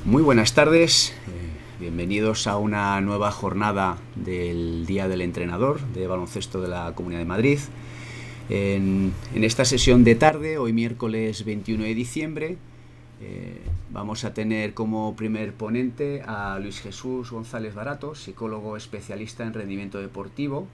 Muy buenas tardes, bienvenidos a una nueva jornada del Día del Entrenador de baloncesto de la Comunidad de Madrid. En esta sesión de tarde, hoy miércoles 21 de diciembre, vamos a tener como primer ponente a Luis Jesús González Barato, psicólogo especialista en rendimiento deportivo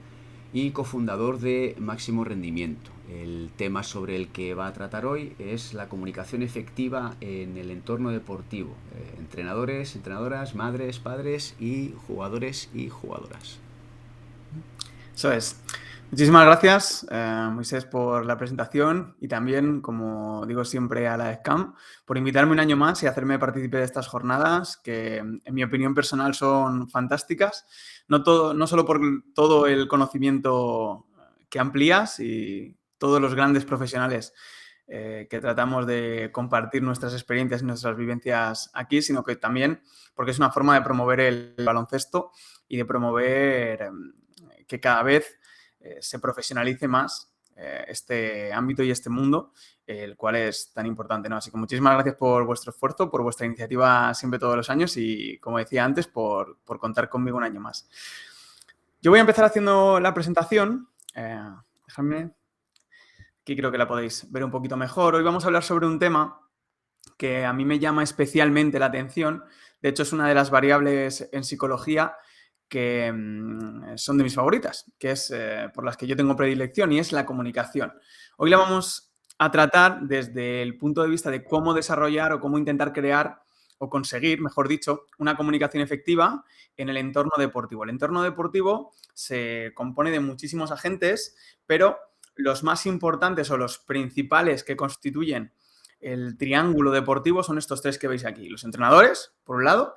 y cofundador de Máximo Rendimiento. El tema sobre el que va a tratar hoy es la comunicación efectiva en el entorno deportivo. Entrenadores, entrenadoras, madres, padres y jugadores y jugadoras. Eso es. Muchísimas gracias, Moisés, por la presentación y también, como digo siempre, a la SCAM por invitarme un año más y hacerme partícipe de estas jornadas que, en mi opinión personal, son fantásticas. No solo por todo el conocimiento que amplías y todos los grandes profesionales que tratamos de compartir nuestras experiencias y nuestras vivencias aquí, sino que también porque es una forma de promover el baloncesto y de promover que cada vez se profesionalice más este ámbito y este mundo, el cual es tan importante, ¿no? Así que muchísimas gracias por vuestro esfuerzo, por vuestra iniciativa siempre todos los años y, como decía antes, por contar conmigo un año más. Yo voy a empezar haciendo la presentación. Dejadme, aquí creo que la podéis ver un poquito mejor. Hoy vamos a hablar sobre un tema que a mí me llama especialmente la atención. De hecho, es una de las variables en psicología que son de mis favoritas, que es por las que yo tengo predilección, y es la comunicación. Hoy la vamos a tratar desde el punto de vista de cómo desarrollar o cómo intentar crear o conseguir, mejor dicho, una comunicación efectiva en el entorno deportivo. El entorno deportivo se compone de muchísimos agentes, pero los más importantes o los principales que constituyen el triángulo deportivo son estos tres que veis aquí. Los entrenadores, por un lado,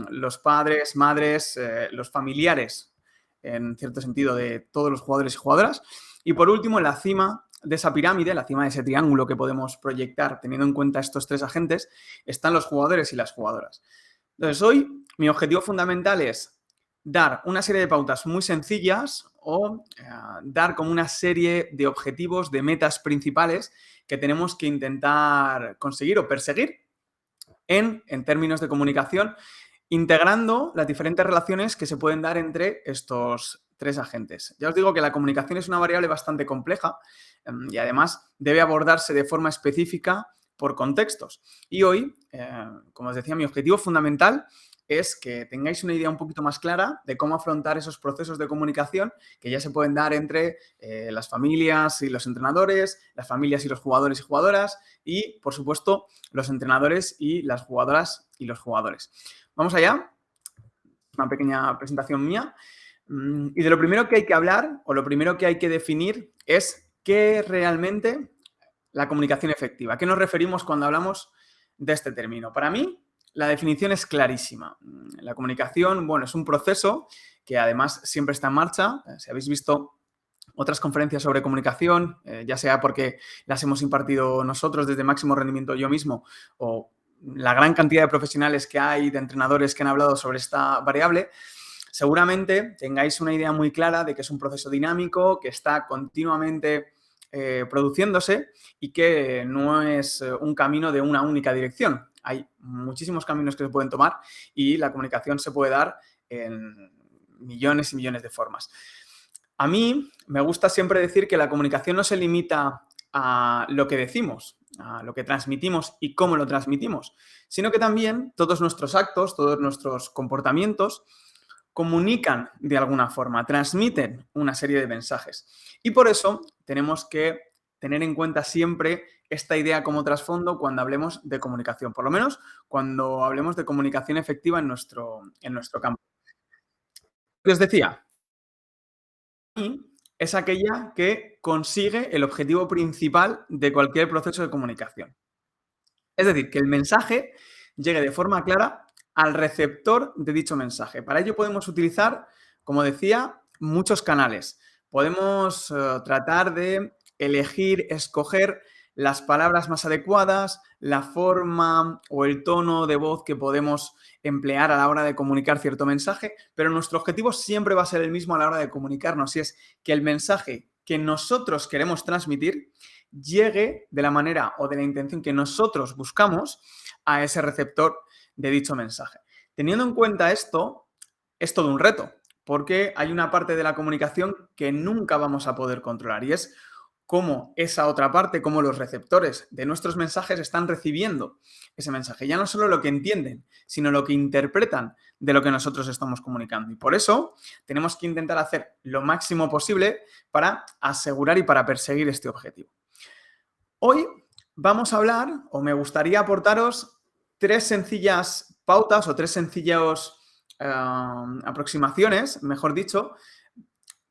los padres, madres, los familiares, en cierto sentido, de todos los jugadores y jugadoras. Y por último, en la cima de esa pirámide, la cima de ese triángulo que podemos proyectar teniendo en cuenta estos tres agentes, están los jugadores y las jugadoras. Entonces, hoy mi objetivo fundamental es dar una serie de pautas muy sencillas o dar como una serie de objetivos, de metas principales que tenemos que intentar conseguir o perseguir en términos de comunicación, integrando las diferentes relaciones que se pueden dar entre estos tres agentes. Ya os digo que la comunicación es una variable bastante compleja y además debe abordarse de forma específica por contextos. Y hoy, como os decía, mi objetivo fundamental es que tengáis una idea un poquito más clara de cómo afrontar esos procesos de comunicación que ya se pueden dar entre las familias y los entrenadores, las familias y los jugadores y jugadoras y, por supuesto, los entrenadores y las jugadoras y los jugadores. Vamos allá. Una pequeña presentación mía. Y de lo primero que hay que hablar o lo primero que hay que definir es qué es realmente la comunicación efectiva. ¿A qué nos referimos cuando hablamos de este término? Para mí, la definición es clarísima. La comunicación, bueno, es un proceso que además siempre está en marcha. Si habéis visto otras conferencias sobre comunicación, ya sea porque las hemos impartido nosotros desde Máximo Rendimiento yo mismo o la gran cantidad de profesionales que hay, de entrenadores que han hablado sobre esta variable, seguramente tengáis una idea muy clara de que es un proceso dinámico, que está continuamente produciéndose y que no es un camino de una única dirección. Hay muchísimos caminos que se pueden tomar y la comunicación se puede dar en millones y millones de formas. A mí me gusta siempre decir que la comunicación no se limita a lo que decimos, a lo que transmitimos y cómo lo transmitimos, sino que también todos nuestros actos, todos nuestros comportamientos comunican de alguna forma, transmiten una serie de mensajes. Y por eso tenemos que tener en cuenta siempre esta idea como trasfondo cuando hablemos de comunicación, por lo menos cuando hablemos de comunicación efectiva en nuestro campo. Os decía, es aquella que consigue el objetivo principal de cualquier proceso de comunicación. Es decir, que el mensaje llegue de forma clara al receptor de dicho mensaje. Para ello podemos utilizar, como decía, muchos canales. Podemos tratar de elegir, escoger las palabras más adecuadas, la forma o el tono de voz que podemos emplear a la hora de comunicar cierto mensaje, pero nuestro objetivo siempre va a ser el mismo a la hora de comunicarnos, y es que el mensaje que nosotros queremos transmitir llegue de la manera o de la intención que nosotros buscamos a ese receptor de dicho mensaje. Teniendo en cuenta esto, es todo un reto, porque hay una parte de la comunicación que nunca vamos a poder controlar y es cómo esa otra parte, cómo los receptores de nuestros mensajes están recibiendo ese mensaje. Ya no solo lo que entienden, sino lo que interpretan de lo que nosotros estamos comunicando. Y por eso tenemos que intentar hacer lo máximo posible para asegurar y para perseguir este objetivo. Hoy vamos a hablar, o me gustaría aportaros, 3 sencillas pautas o 3 sencillas aproximaciones, mejor dicho,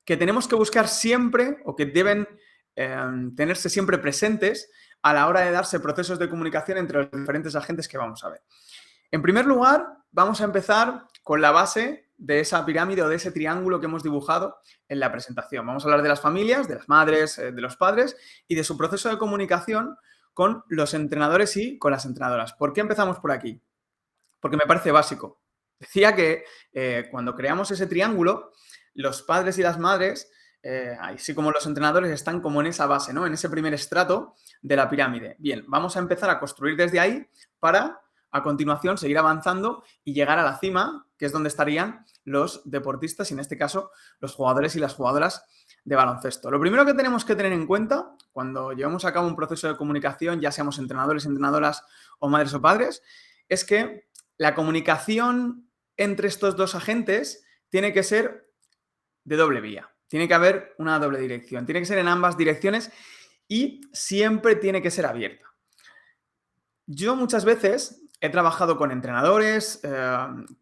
que tenemos que buscar siempre o que deben tenerse siempre presentes a la hora de darse procesos de comunicación entre los diferentes agentes que vamos a ver. En primer lugar, vamos a empezar con la base de esa pirámide o de ese triángulo que hemos dibujado en la presentación. Vamos a hablar de las familias, de las madres, de los padres y de su proceso de comunicación con los entrenadores y con las entrenadoras. ¿Por qué empezamos por aquí? Porque me parece básico. Decía que cuando creamos ese triángulo, los padres y las madres, así como los entrenadores, están como en esa base, ¿no? En ese primer estrato de la pirámide. Bien, vamos a empezar a construir desde ahí para, a continuación, seguir avanzando y llegar a la cima, que es donde estarían los deportistas y, en este caso, los jugadores y las jugadoras de baloncesto. Lo primero que tenemos que tener en cuenta cuando llevamos a cabo un proceso de comunicación, ya seamos entrenadores, entrenadoras o madres o padres, es que la comunicación entre estos dos agentes tiene que ser de doble vía. Tiene que haber una doble dirección. Tiene que ser en ambas direcciones y siempre tiene que ser abierta. Yo muchas veces he trabajado con entrenadores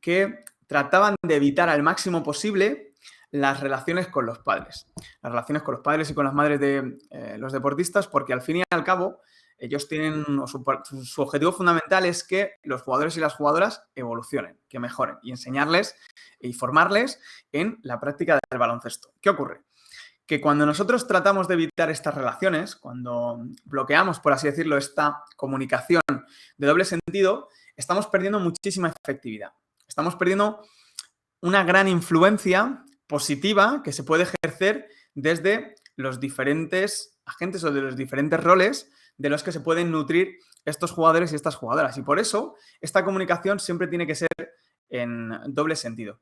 que trataban de evitar al máximo posible las relaciones con los padres. Las relaciones con los padres y con las madres de los deportistas, porque al fin y al cabo ellos tienen, su objetivo fundamental es que los jugadores y las jugadoras evolucionen, que mejoren y enseñarles y formarles en la práctica del baloncesto. ¿Qué ocurre? Que cuando nosotros tratamos de evitar estas relaciones, cuando bloqueamos, por así decirlo, esta comunicación de doble sentido, estamos perdiendo muchísima efectividad. Estamos perdiendo una gran influencia positiva que se puede ejercer desde los diferentes agentes o de los diferentes roles de los que se pueden nutrir estos jugadores y estas jugadoras. Y por eso esta comunicación siempre tiene que ser en doble sentido.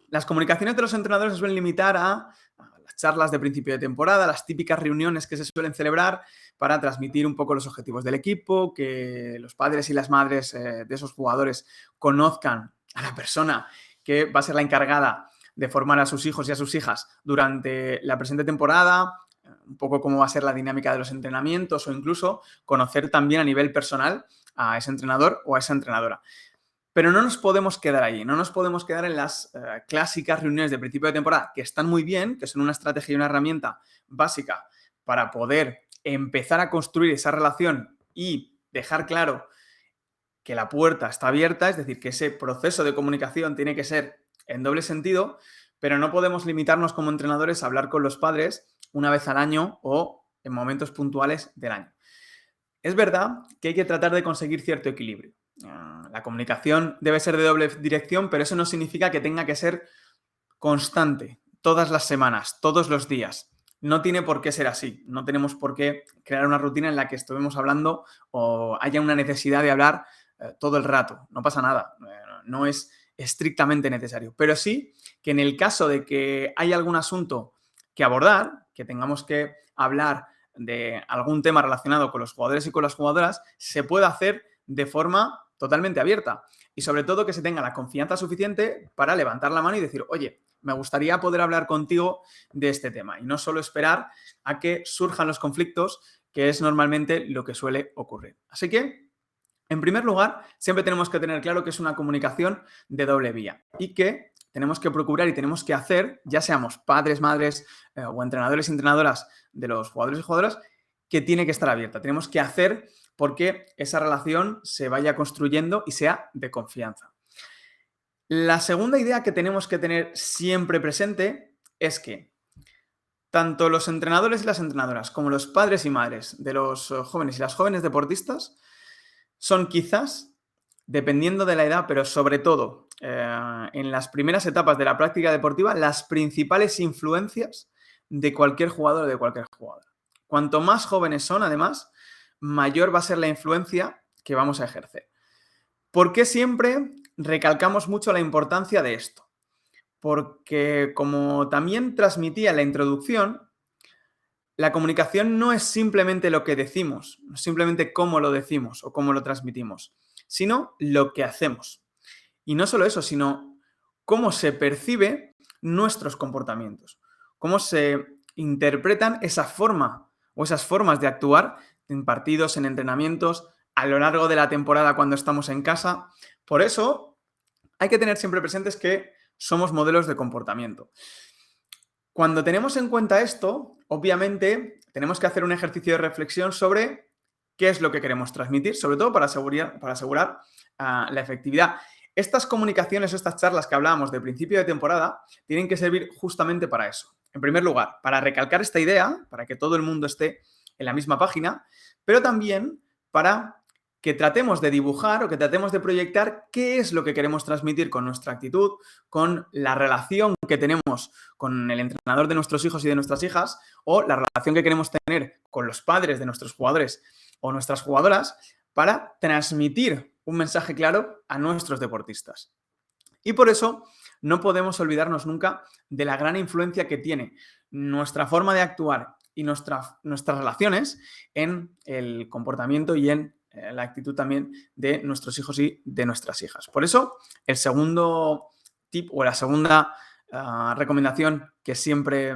Las comunicaciones de los entrenadores se suelen limitar a las charlas de principio de temporada, las típicas reuniones que se suelen celebrar para transmitir un poco los objetivos del equipo, que los padres y las madres de esos jugadores conozcan a la persona que va a ser la encargada de formar a sus hijos y a sus hijas durante la presente temporada, un poco cómo va a ser la dinámica de los entrenamientos o incluso conocer también a nivel personal a ese entrenador o a esa entrenadora. Pero no nos podemos quedar ahí, no nos podemos quedar en las clásicas reuniones de principio de temporada, que están muy bien, que son una estrategia y una herramienta básica para poder empezar a construir esa relación y dejar claro que la puerta está abierta, es decir, que ese proceso de comunicación tiene que ser en doble sentido, pero no podemos limitarnos como entrenadores a hablar con los padres una vez al año o en momentos puntuales del año. Es verdad que hay que tratar de conseguir cierto equilibrio. La comunicación debe ser de doble dirección, pero eso no significa que tenga que ser constante, todas las semanas, todos los días. No tiene por qué ser así. No tenemos por qué crear una rutina en la que estuvimos hablando o haya una necesidad de hablar todo el rato. No pasa nada. No es estrictamente necesario. Pero sí que en el caso de que haya algún asunto que abordar, que tengamos que hablar de algún tema relacionado con los jugadores y con las jugadoras, se puede hacer de forma totalmente abierta y sobre todo que se tenga la confianza suficiente para levantar la mano y decir, oye, me gustaría poder hablar contigo de este tema y no solo esperar a que surjan los conflictos, que es normalmente lo que suele ocurrir. Así que, en primer lugar, siempre tenemos que tener claro que es una comunicación de doble vía y que tenemos que procurar y tenemos que hacer, ya seamos padres, madres o entrenadores y entrenadoras de los jugadores y jugadoras, que tiene que estar abierta. Tenemos que hacer porque esa relación se vaya construyendo y sea de confianza. La segunda idea que tenemos que tener siempre presente es que tanto los entrenadores y las entrenadoras como los padres y madres de los jóvenes y las jóvenes deportistas son quizás, dependiendo de la edad, pero sobre todo en las primeras etapas de la práctica deportiva, las principales influencias de cualquier jugador o de cualquier jugadora. Cuanto más jóvenes son, además, mayor va a ser la influencia que vamos a ejercer. ¿Por qué siempre recalcamos mucho la importancia de esto? Porque, como también transmitía en la introducción, la comunicación no es simplemente lo que decimos, no es simplemente cómo lo decimos o cómo lo transmitimos, sino lo que hacemos. Y no solo eso, sino cómo se percibe nuestros comportamientos, cómo se interpretan esa forma o esas formas de actuar en partidos, en entrenamientos, a lo largo de la temporada cuando estamos en casa. Por eso hay que tener siempre presentes que somos modelos de comportamiento. Cuando tenemos en cuenta esto, obviamente tenemos que hacer un ejercicio de reflexión sobre qué es lo que queremos transmitir, sobre todo para asegurar la efectividad. Estas comunicaciones, estas charlas que hablábamos de principio de temporada, tienen que servir justamente para eso. En primer lugar, para recalcar esta idea, para que todo el mundo esté en la misma página, pero también para que tratemos de dibujar o que tratemos de proyectar qué es lo que queremos transmitir con nuestra actitud, con la relación que tenemos con el entrenador de nuestros hijos y de nuestras hijas, o la relación que queremos tener con los padres de nuestros jugadores o nuestras jugadoras, para transmitir un mensaje claro a nuestros deportistas. Y por eso no podemos olvidarnos nunca de la gran influencia que tiene nuestra forma de actuar y nuestras relaciones en el comportamiento y en la actitud también de nuestros hijos y de nuestras hijas. Por eso, el segundo tip o la segunda recomendación que siempre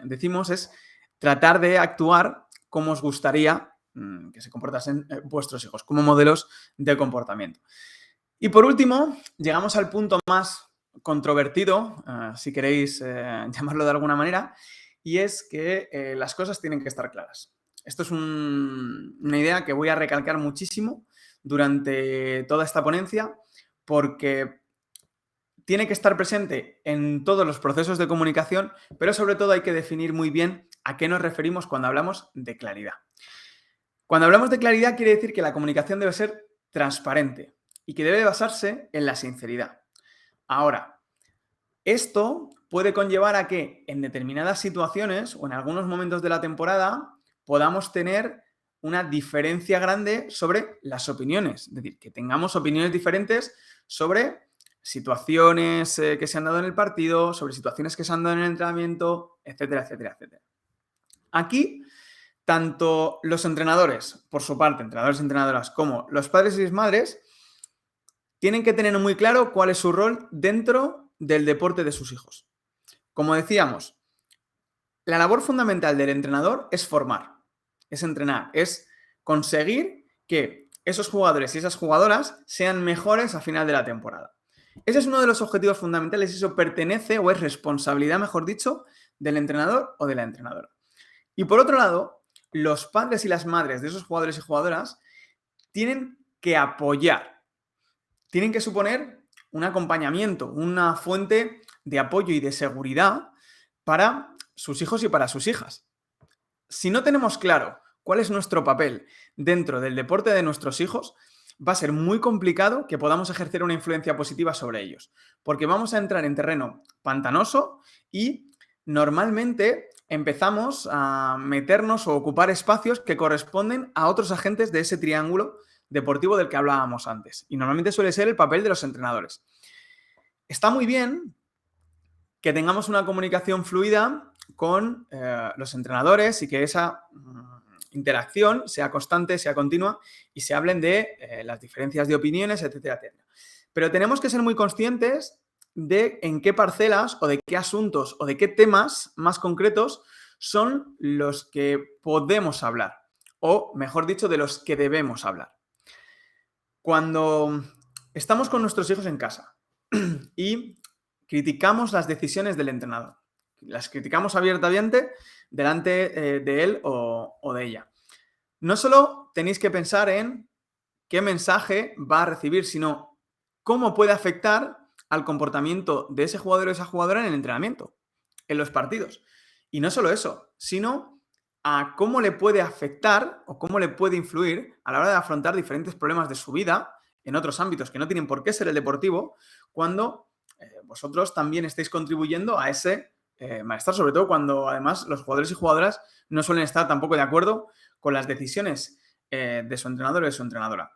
decimos es tratar de actuar como os gustaría que se comportasen vuestros hijos, como modelos de comportamiento. Y por último, llegamos al punto más controvertido, si queréis llamarlo de alguna manera, y es que las cosas tienen que estar claras. Esto es una idea que voy a recalcar muchísimo durante toda esta ponencia, porque tiene que estar presente en todos los procesos de comunicación, pero sobre todo hay que definir muy bien a qué nos referimos cuando hablamos de claridad. Cuando hablamos de claridad quiere decir que la comunicación debe ser transparente y que debe basarse en la sinceridad. Ahora, esto puede conllevar a que en determinadas situaciones o en algunos momentos de la temporada podamos tener una diferencia grande sobre las opiniones. Es decir, que tengamos opiniones diferentes sobre situaciones que se han dado en el partido, sobre situaciones que se han dado en el entrenamiento, etcétera, etcétera, etcétera. Aquí, tanto los entrenadores, por su parte, entrenadores y entrenadoras, como los padres y las madres, tienen que tener muy claro cuál es su rol dentro del deporte de sus hijos. Como decíamos, la labor fundamental del entrenador es formar, es entrenar, es conseguir que esos jugadores y esas jugadoras sean mejores a final de la temporada. Ese es uno de los objetivos fundamentales y eso pertenece o es responsabilidad, mejor dicho, del entrenador o de la entrenadora. Y por otro lado, los padres y las madres de esos jugadores y jugadoras tienen que apoyar, tienen que suponer un acompañamiento, una fuente de apoyo y de seguridad para sus hijos y para sus hijas. Si no tenemos claro cuál es nuestro papel dentro del deporte de nuestros hijos, va a ser muy complicado que podamos ejercer una influencia positiva sobre ellos, porque vamos a entrar en terreno pantanoso y normalmente empezamos a meternos o ocupar espacios que corresponden a otros agentes de ese triángulo deportivo del que hablábamos antes. Y normalmente suele ser el papel de los entrenadores. Está muy bien que tengamos una comunicación fluida con los entrenadores y que esa interacción sea constante, sea continua y se hablen de las diferencias de opiniones, etcétera, etcétera. Pero tenemos que ser muy conscientes de en qué parcelas o de qué asuntos o de qué temas más concretos son los que podemos hablar o, mejor dicho, de los que debemos hablar. Cuando estamos con nuestros hijos en casa y criticamos las decisiones del entrenador, las criticamos abiertamente delante de él o de ella, no solo tenéis que pensar en qué mensaje va a recibir, sino cómo puede afectar al comportamiento de ese jugador o esa jugadora en el entrenamiento, en los partidos. Y no solo eso, sino a cómo le puede afectar o cómo le puede influir a la hora de afrontar diferentes problemas de su vida en otros ámbitos que no tienen por qué ser el deportivo, cuando vosotros también estáis contribuyendo a ese malestar, sobre todo cuando además los jugadores y jugadoras no suelen estar tampoco de acuerdo con las decisiones de su entrenador o de su entrenadora.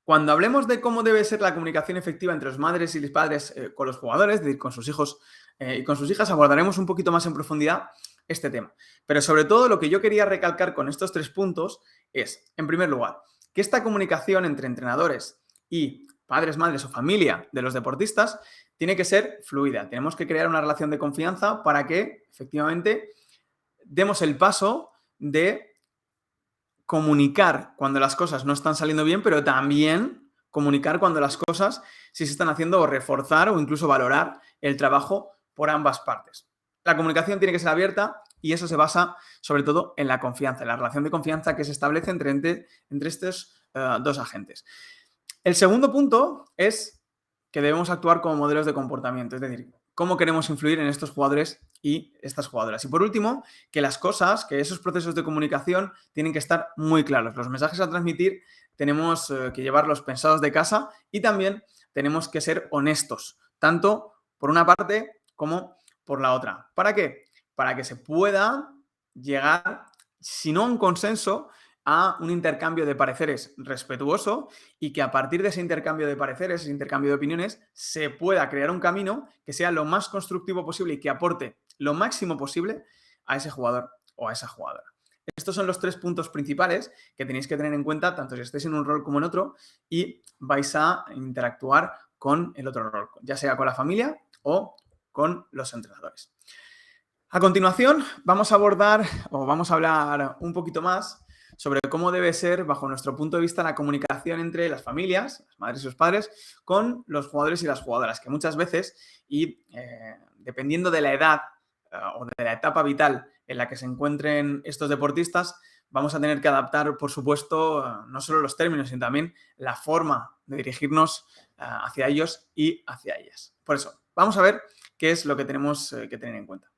Cuando hablemos de cómo debe ser la comunicación efectiva entre los madres y los padres con los jugadores, es decir, con sus hijos y con sus hijas, abordaremos un poquito más en profundidad este tema. Pero sobre todo lo que yo quería recalcar con estos 3 puntos es, en primer lugar, que esta comunicación entre entrenadores y padres, madres o familia de los deportistas tiene que ser fluida. Tenemos que crear una relación de confianza para que efectivamente demos el paso de comunicar cuando las cosas no están saliendo bien, pero también comunicar cuando las cosas sí se están haciendo o reforzar o incluso valorar el trabajo por ambas partes. La comunicación tiene que ser abierta y eso se basa sobre todo en la confianza, en la relación de confianza que se establece entre estos 2 agentes. El segundo punto es que debemos actuar como modelos de comportamiento, es decir, cómo queremos influir en estos jugadores y estas jugadoras. Y por último, que esos procesos de comunicación tienen que estar muy claros. Los mensajes a transmitir tenemos que llevarlos pensados de casa y también tenemos que ser honestos, tanto por una parte como por la otra. ¿Para qué? Para que se pueda llegar, si no a un consenso, a un intercambio de pareceres respetuoso y que a partir de ese intercambio de pareceres, ese intercambio de opiniones, se pueda crear un camino que sea lo más constructivo posible y que aporte lo máximo posible a ese jugador o a esa jugadora. Estos son los 3 puntos principales que tenéis que tener en cuenta tanto si estáis en un rol como en otro y vais a interactuar con el otro rol, ya sea con la familia o con los entrenadores. A continuación vamos a hablar un poquito más sobre cómo debe ser, bajo nuestro punto de vista, la comunicación entre las familias, las madres y los padres, con los jugadores y las jugadoras, que muchas veces, y dependiendo de la edad o de la etapa vital en la que se encuentren estos deportistas, vamos a tener que adaptar, por supuesto, no solo los términos, sino también la forma de dirigirnos hacia ellos y hacia ellas. Por eso, vamos a ver qué es lo que tenemos que tener en cuenta.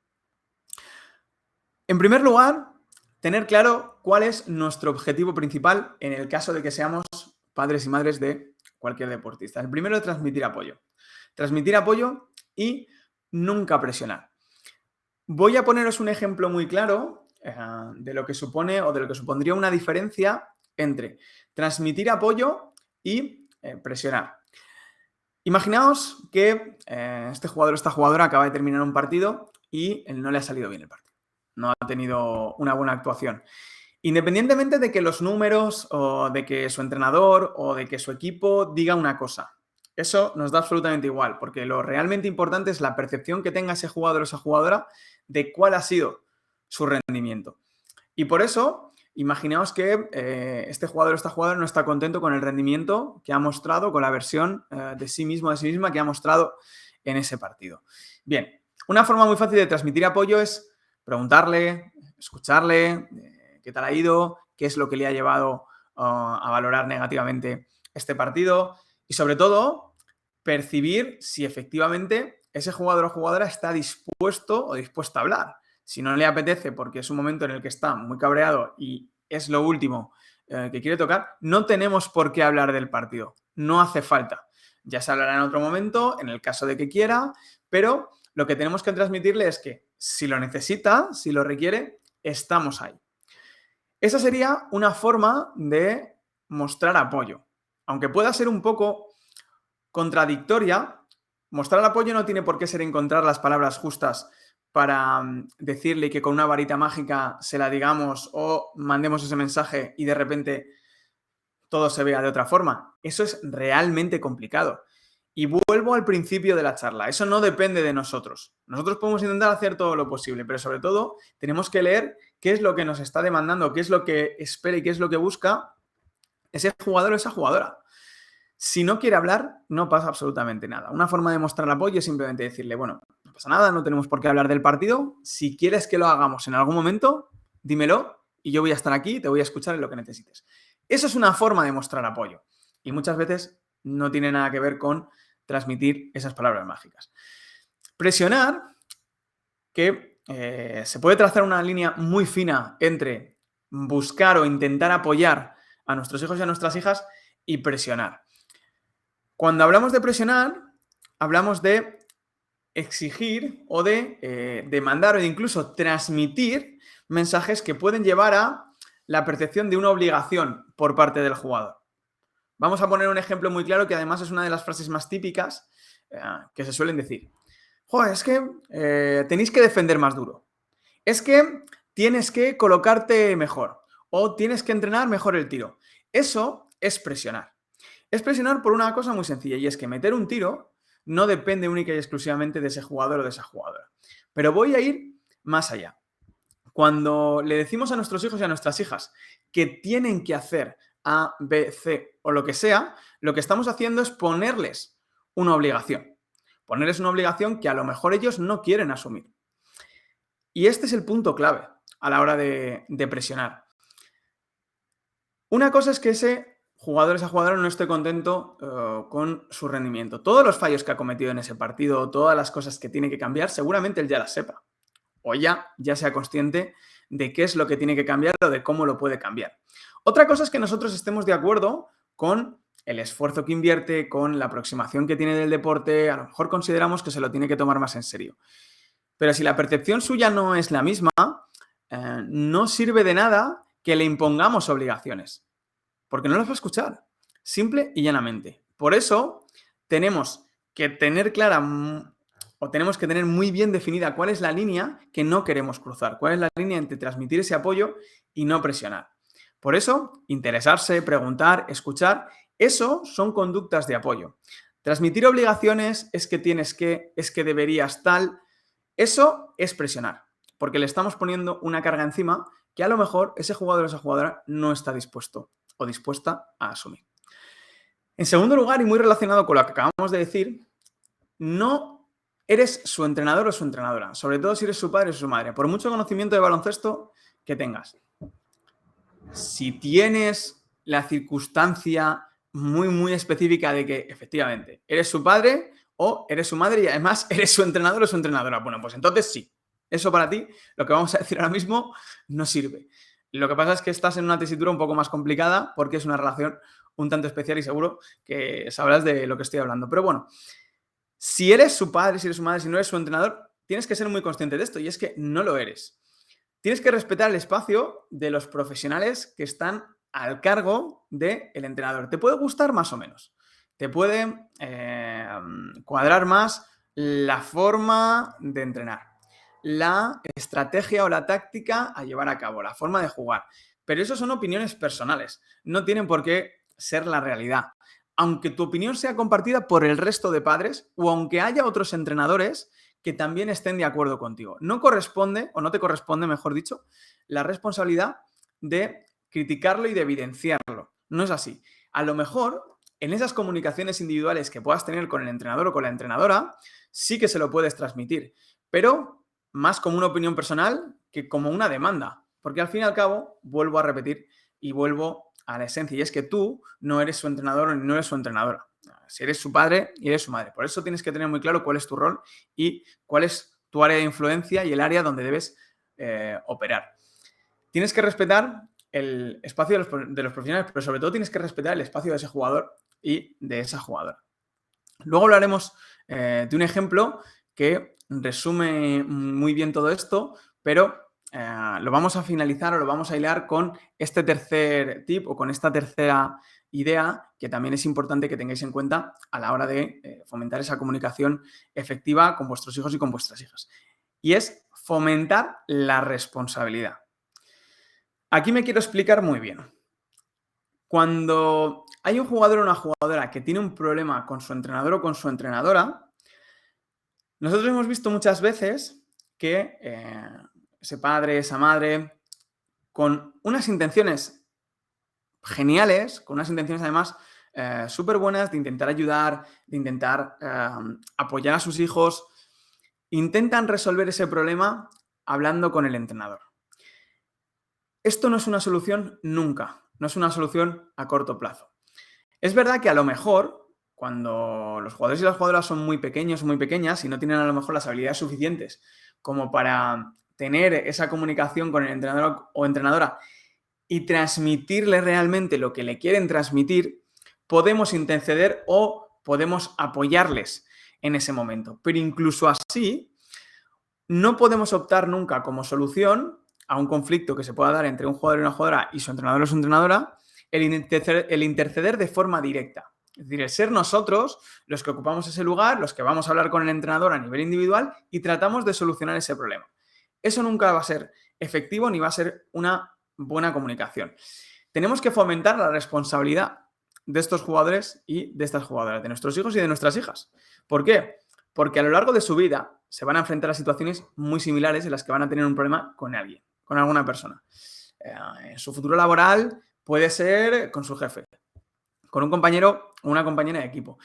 En primer lugar, tener claro cuál es nuestro objetivo principal en el caso de que seamos padres y madres de cualquier deportista. El primero es transmitir apoyo. Transmitir apoyo y nunca presionar. Voy a poneros un ejemplo muy claro de lo que supone o de lo que supondría una diferencia entre transmitir apoyo y presionar. Imaginaos que este jugador o esta jugadora acaba de terminar un partido y no le ha salido bien el partido. No ha tenido una buena actuación. Independientemente de que los números o de que su entrenador o de que su equipo diga una cosa. Eso nos da absolutamente igual, porque lo realmente importante es la percepción que tenga ese jugador o esa jugadora de cuál ha sido su rendimiento. Y por eso, imaginaos que este jugador o esta jugadora no está contento con el rendimiento que ha mostrado, con la versión de sí mismo o de sí misma que ha mostrado en ese partido. Bien, una forma muy fácil de transmitir apoyo es preguntarle, escucharle, qué tal ha ido, qué es lo que le ha llevado a valorar negativamente este partido y, sobre todo, percibir si efectivamente ese jugador o jugadora está dispuesto o dispuesta a hablar. Si no le apetece porque es un momento en el que está muy cabreado y es lo último que quiere tocar, no tenemos por qué hablar del partido. No hace falta. Ya se hablará en otro momento, en el caso de que quiera, pero lo que tenemos que transmitirle es que si lo necesita, si lo requiere, estamos ahí. Esa sería una forma de mostrar apoyo. Aunque pueda ser un poco contradictoria, mostrar apoyo no tiene por qué ser encontrar las palabras justas para decirle que con una varita mágica se la digamos o mandemos ese mensaje y de repente todo se vea de otra forma. Eso es realmente complicado. Y vuelvo al principio de la charla. Eso no depende de nosotros. Nosotros podemos intentar hacer todo lo posible, pero sobre todo tenemos que leer qué es lo que nos está demandando, qué es lo que espera y qué es lo que busca ese jugador o esa jugadora. Si no quiere hablar, no pasa absolutamente nada. Una forma de mostrar apoyo es simplemente decirle, bueno, no pasa nada, no tenemos por qué hablar del partido. Si quieres que lo hagamos en algún momento, dímelo y yo voy a estar aquí, te voy a escuchar en lo que necesites. Eso es una forma de mostrar apoyo. Y muchas veces no tiene nada que ver con transmitir esas palabras mágicas. Presionar, que se puede trazar una línea muy fina entre buscar o intentar apoyar a nuestros hijos y a nuestras hijas y presionar. Cuando hablamos de presionar, hablamos de exigir o de demandar o de incluso transmitir mensajes que pueden llevar a la percepción de una obligación por parte del jugador. Vamos a poner un ejemplo muy claro que además es una de las frases más típicas que se suelen decir. Joder, es que tenéis que defender más duro. Es que tienes que colocarte mejor o tienes que entrenar mejor el tiro. Eso es presionar. Es presionar por una cosa muy sencilla y es que meter un tiro no depende única y exclusivamente de ese jugador o de esa jugadora. Pero voy a ir más allá. Cuando le decimos a nuestros hijos y a nuestras hijas que tienen que hacer A, B, C o lo que sea, lo que estamos haciendo es ponerles una obligación. Ponerles una obligación que a lo mejor ellos no quieren asumir. Y este es el punto clave a la hora de presionar. Una cosa es que ese jugador, esa jugadora no esté contento con su rendimiento. Todos los fallos que ha cometido en ese partido, todas las cosas que tiene que cambiar, seguramente él ya las sepa. O ya sea consciente de qué es lo que tiene que cambiar o de cómo lo puede cambiar. Otra cosa es que nosotros estemos de acuerdo con el esfuerzo que invierte, con la aproximación que tiene del deporte, a lo mejor consideramos que se lo tiene que tomar más en serio. Pero si la percepción suya no es la misma, no sirve de nada que le impongamos obligaciones, porque no las va a escuchar, simple y llanamente. Por eso tenemos que tener clara o tenemos que tener muy bien definida cuál es la línea que no queremos cruzar, cuál es la línea entre transmitir ese apoyo y no presionar. Por eso, interesarse, preguntar, escuchar, eso son conductas de apoyo. Transmitir obligaciones, es que tienes que, es que deberías tal, eso es presionar, porque le estamos poniendo una carga encima que a lo mejor ese jugador o esa jugadora no está dispuesto o dispuesta a asumir. En segundo lugar, y muy relacionado con lo que acabamos de decir, no eres su entrenador o su entrenadora, sobre todo si eres su padre o su madre, por mucho conocimiento de baloncesto que tengas. Si tienes la circunstancia muy específica de que efectivamente eres su padre o eres su madre y además eres su entrenador o su entrenadora, bueno, pues entonces sí, eso para ti, lo que vamos a decir ahora mismo, no sirve. Lo que pasa es que estás en una tesitura un poco más complicada porque es una relación un tanto especial y seguro que sabrás de lo que estoy hablando. Pero bueno, si eres su padre, si eres su madre, si no eres su entrenador, tienes que ser muy consciente de esto y es que no lo eres. Tienes que respetar el espacio de los profesionales que están al cargo del entrenador. Te puede gustar más o menos. Te puede cuadrar más la forma de entrenar, la estrategia o la táctica a llevar a cabo, la forma de jugar. Pero eso son opiniones personales. No tienen por qué ser la realidad. Aunque tu opinión sea compartida por el resto de padres o aunque haya otros entrenadores que también estén de acuerdo contigo. No corresponde, o no te corresponde, mejor dicho, la responsabilidad de criticarlo y de evidenciarlo. No es así. A lo mejor, en esas comunicaciones individuales que puedas tener con el entrenador o con la entrenadora, sí que se lo puedes transmitir, pero más como una opinión personal que como una demanda. Porque al fin y al cabo, vuelvo a repetir y vuelvo a la esencia, y es que tú no eres su entrenador ni no eres su entrenadora. Si eres su padre y eres su madre. Por eso tienes que tener muy claro cuál es tu rol y cuál es tu área de influencia y el área donde debes operar. Tienes que respetar el espacio de los profesionales, pero sobre todo tienes que respetar el espacio de ese jugador y de esa jugadora. Luego hablaremos de un ejemplo que resume muy bien todo esto, pero lo vamos a finalizar o lo vamos a hilar con este tercer tip o con esta tercera idea que también es importante que tengáis en cuenta a la hora de fomentar esa comunicación efectiva con vuestros hijos y con vuestras hijas. Y es fomentar la responsabilidad. Aquí me quiero explicar muy bien. Cuando hay un jugador o una jugadora que tiene un problema con su entrenador o con su entrenadora, nosotros hemos visto muchas veces que ese padre, esa madre, con unas intenciones geniales, con unas intenciones además súper buenas de intentar ayudar, de intentar apoyar a sus hijos, intentan resolver ese problema hablando con el entrenador. Esto no es una solución nunca, no es una solución a corto plazo. Es verdad que a lo mejor, cuando los jugadores y las jugadoras son muy pequeños o muy pequeñas y no tienen a lo mejor las habilidades suficientes como para tener esa comunicación con el entrenador o entrenadora y transmitirle realmente lo que le quieren transmitir, podemos interceder o podemos apoyarles en ese momento. Pero incluso así, no podemos optar nunca como solución a un conflicto que se pueda dar entre un jugador y una jugadora y su entrenador o su entrenadora, el interceder de forma directa. Es decir, el ser nosotros los que ocupamos ese lugar, los que vamos a hablar con el entrenador a nivel individual y tratamos de solucionar ese problema. Eso nunca va a ser efectivo ni va a ser una buena comunicación. Tenemos que fomentar la responsabilidad de estos jugadores y de estas jugadoras, de nuestros hijos y de nuestras hijas. ¿Por qué? Porque a lo largo de su vida se van a enfrentar a situaciones muy similares en las que van a tener un problema con alguien, con alguna persona. En su futuro laboral puede ser con su jefe, con un compañero o una compañera de equipo.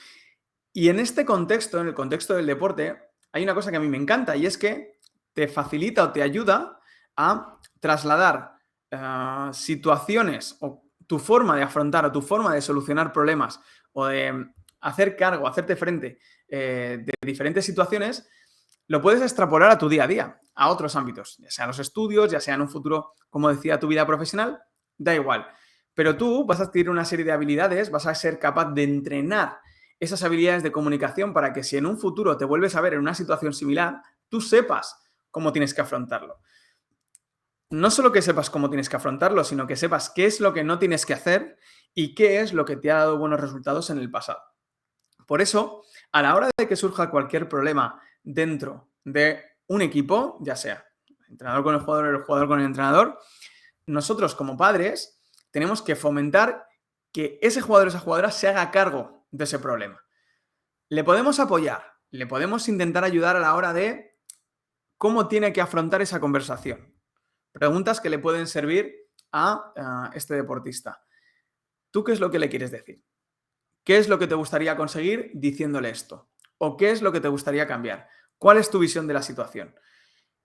Y en este contexto, en el contexto del deporte, hay una cosa que a mí me encanta y es que te facilita o te ayuda a trasladar situaciones o tu forma de afrontar o tu forma de solucionar problemas o de hacer cargo, hacerte frente de diferentes situaciones, lo puedes extrapolar a tu día a día, a otros ámbitos, ya sea los estudios, ya sea en un futuro, como decía, tu vida profesional, da igual. Pero tú vas a adquirir una serie de habilidades, vas a ser capaz de entrenar esas habilidades de comunicación para que si en un futuro te vuelves a ver en una situación similar, tú sepas cómo tienes que afrontarlo. No solo que sepas cómo tienes que afrontarlo, sino que sepas qué es lo que no tienes que hacer y qué es lo que te ha dado buenos resultados en el pasado. Por eso, a la hora de que surja cualquier problema dentro de un equipo, ya sea el entrenador con el jugador o el jugador con el entrenador, nosotros como padres tenemos que fomentar que ese jugador o esa jugadora se haga cargo de ese problema. Le podemos apoyar, le podemos intentar ayudar a la hora de cómo tiene que afrontar esa conversación. Preguntas que le pueden servir a este deportista. ¿Tú qué es lo que le quieres decir? ¿Qué es lo que te gustaría conseguir diciéndole esto? ¿O qué es lo que te gustaría cambiar? ¿Cuál es tu visión de la situación?